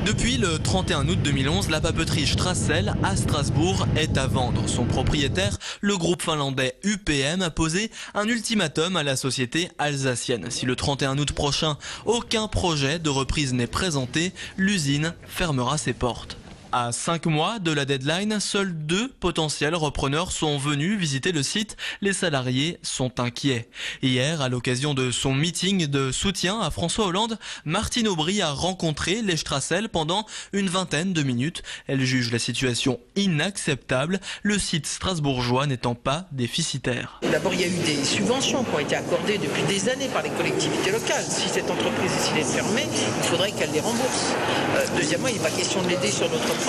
Depuis le 31 août 2011, la papeterie Strassel à Strasbourg est à vendre. Son propriétaire, le groupe finlandais UPM, a posé un ultimatum à la société alsacienne. Si le 31 août prochain, aucun projet de reprise n'est présenté, l'usine fermera ses portes. À 5 mois de la deadline, seuls 2 potentiels repreneurs sont venus visiter le site. Les salariés sont inquiets. Hier, à l'occasion de son meeting de soutien à François Hollande, Martine Aubry a rencontré les Strassel pendant une vingtaine de minutes. Elle juge la situation inacceptable, le site strasbourgeois n'étant pas déficitaire. D'abord, il y a eu des subventions qui ont été accordées depuis des années par les collectivités locales. Si cette entreprise décide de fermer, il faudrait qu'elle les rembourse. Deuxièmement, il n'est pas question de l'aider sur notre projet.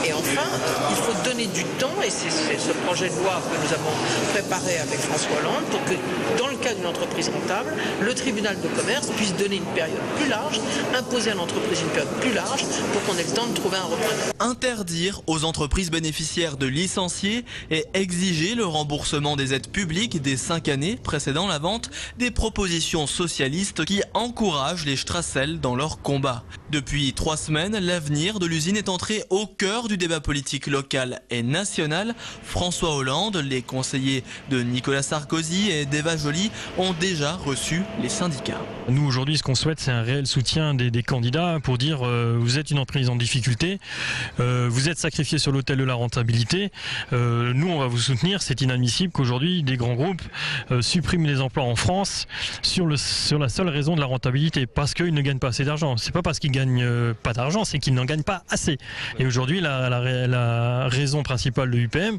Et enfin, il faut donner du temps, et c'est ce projet de loi que nous avons préparé avec François Hollande, pour que, dans le cas d'une entreprise rentable, le tribunal de commerce puisse donner une période plus large, imposer à l'entreprise une période plus large, pour qu'on ait le temps de trouver un repreneur. Interdire aux entreprises bénéficiaires de licencier et exiger le remboursement des aides publiques des 5 années précédant la vente, des propositions socialistes qui encouragent les Strassel dans leur combat. Depuis 3 semaines, l'avenir de l'usine est entré au cœur du débat politique local et national. François Hollande, les conseillers de Nicolas Sarkozy et d'Eva Joly ont déjà reçu les syndicats. Nous aujourd'hui, ce qu'on souhaite, c'est un réel soutien des candidats pour dire vous êtes une entreprise en difficulté, vous êtes sacrifié sur l'autel de la rentabilité, nous on va vous soutenir. C'est inadmissible qu'aujourd'hui des grands groupes suppriment les emplois en France sur la seule raison de la rentabilité, parce qu'ils ne gagnent pas assez d'argent. C'est pas parce qu'ils gagnent pas d'argent, c'est qu'ils n'en gagnent pas assez. Et aujourd'hui, la raison principale de UPM,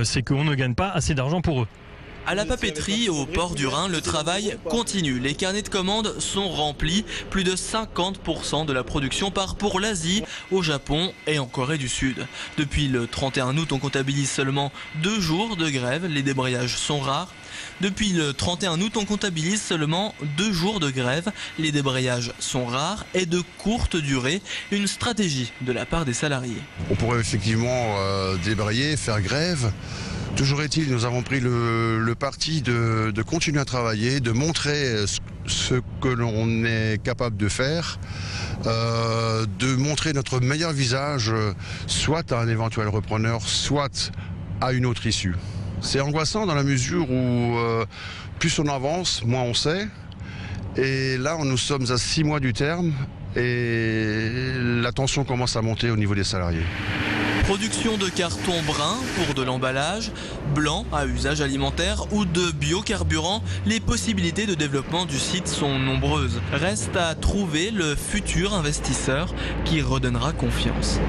c'est qu'on ne gagne pas assez d'argent pour eux. À la papeterie, au port du Rhin, le travail continue. Les carnets de commandes sont remplis. Plus de 50% de la production part pour l'Asie, au Japon et en Corée du Sud. Depuis le 31 août, on comptabilise seulement 2 jours de grève. Les débrayages sont rares. Depuis le 31 août, on comptabilise seulement 2 jours de grève. Les débrayages sont rares et de courte durée. Une stratégie de la part des salariés. On pourrait effectivement débrayer, faire grève. Toujours est-il, nous avons pris le parti de continuer à travailler, de montrer ce que l'on est capable de faire, de montrer notre meilleur visage, soit à un éventuel repreneur, soit à une autre issue. C'est angoissant dans la mesure où plus on avance, moins on sait. Et là, nous sommes à 6 mois du terme et la tension commence à monter au niveau des salariés. Production de carton brun pour de l'emballage, blanc à usage alimentaire ou de biocarburant, les possibilités de développement du site sont nombreuses. Reste à trouver le futur investisseur qui redonnera confiance.